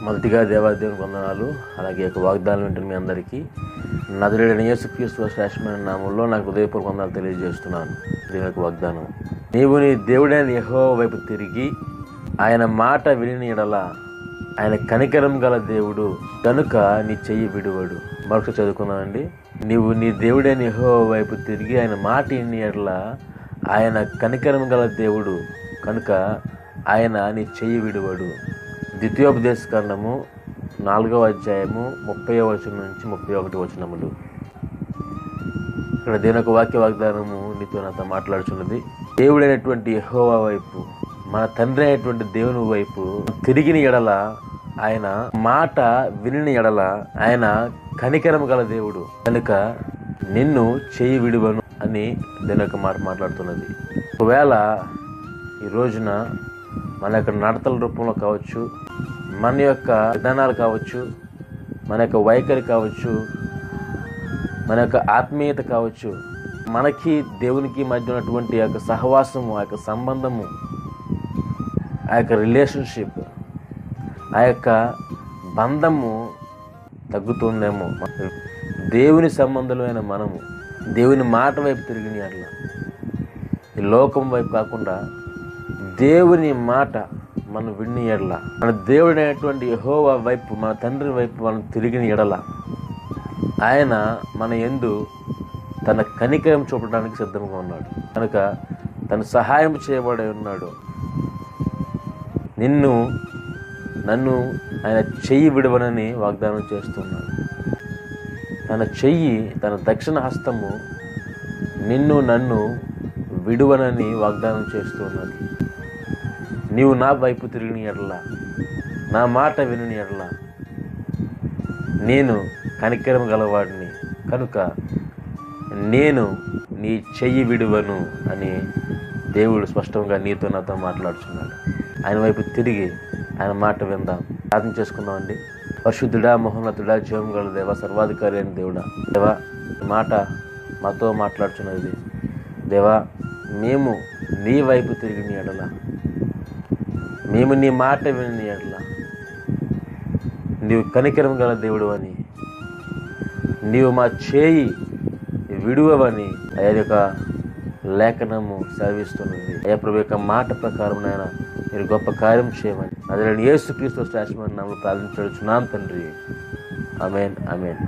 మొదటిగా దేవాదేవునికి వందనాలు. అలాగే ఒక వాగ్దానం వింటున్న మీ అందరికీ నజరేయుడైన యేసుక్రీస్తు శ్రేష్టమైన నామంలో నాకు హృదయపూర్వక వందనాలు తెలియజేస్తున్నాను. దేవుని యొక్క వాగ్దానం, నీవు నీ దేవుడైన యెహోవా వైపు తిరిగి ఆయన మాట విని ఎడల ఆయన కనికరం గల దేవుడు కనుక నీ చెయ్యి విడువడు. మరొకటి చదువుకున్నానండి. నీవు నీ దేవుడైన యెహోవా వైపు తిరిగి ఆయన మాట విని ఎడల ఆయన కనికరం గల దేవుడు కనుక ఆయన నీ చెయ్యి విడువడు. ద్వితీయోపదేశ కాండము 4వ అధ్యాయము 30వ వచనం నుంచి 31వ వచనములు. ఇక్కడ దేవుని యొక్క వాక్య వాగ్దానము నీతో నాతో మాట్లాడుచున్నది. దేవుడైనటువంటి యెహోవా వైపు, మన తండ్రి అయినటువంటి దేవుని వైపు తిరిగిన ఎడల, ఆయన మాట విని ఎడల ఆయన కనికరం గల దేవుడు కనుక నిన్ను చెయ్యి విడువను అని దేవుని యొక్క మాట మాట్లాడుతున్నది. ఒకవేళ ఈ రోజున మన యొక్క నడతల రూపంలో కావచ్చు, మన యొక్క విధానాలు కావచ్చు, మన యొక్క వైఖరి కావచ్చు, మన యొక్క ఆత్మీయత కావచ్చు, మనకి దేవునికి మధ్య ఉన్నటువంటి ఆ యొక్క సహవాసము, ఆ యొక్క సంబంధము, ఆ యొక్క రిలేషన్షిప్, ఆ యొక్క బంధము తగ్గుతుందేమో. దేవుని సంబంధమైన మనము దేవుని మాట వైపు తిరిగిన అట్లా, ఈ లోకం వైపు కాకుండా దేవుని మాట మనం విని ఎడల, మన దేవుడైనటువంటి యెహోవా వైపు, మన తండ్రి వైపు మనం తిరిగిన ఎడల ఆయన మన యందు తన కనికరం చూపడానికి సిద్ధంగా ఉన్నాడు. కనుక తను సహాయం చేయబడి ఉన్నాడు. నన్ను ఆయన చెయ్యి విడవనని వాగ్దానం చేస్తున్నాడు. తన చెయ్యి, తన దక్షిణ హస్తము నన్ను విడువనని వాగ్దానం చేస్తున్నది. నీవు నా వైపు తిరిగిన ఎడల, నా మాట విని ఎడల నేను కనికరం గలవాడిని కనుక నేను నీ చెయ్యి విడువను అని దేవుడు స్పష్టంగా నీతో నాతో మాట్లాడుతున్నాడు. ఆయన వైపు తిరిగి ఆయన మాట విందాం. ప్రార్థన చేసుకుందామండి. పరిశుద్ధుడా, మహోన్నతుడా, జీవం గల దేవ, సర్వాధికారి అయిన దేవుడా, దేవా మాట మాతో మాట్లాడుతున్నది. దేవా, మేము నీ వైపు తిరిగిన ఎడల, మేము నీ మాట విని ఎడల నీవు కనికరం గల దేవుడు అని, నీవు మా చేయి విడువని ఆయన యొక్క లేఖనము సెలవిస్తున్నది. అయ్యా ప్రభు యొక్క మాట ప్రకారం నాయన మీరు గొప్ప కార్యం చేయమని అదే యేసుక్రీస్తు శ్రేష్టమైన నామములో ప్రార్థించుచున్నాను తండ్రి. ఆమేన్, ఆమేన్.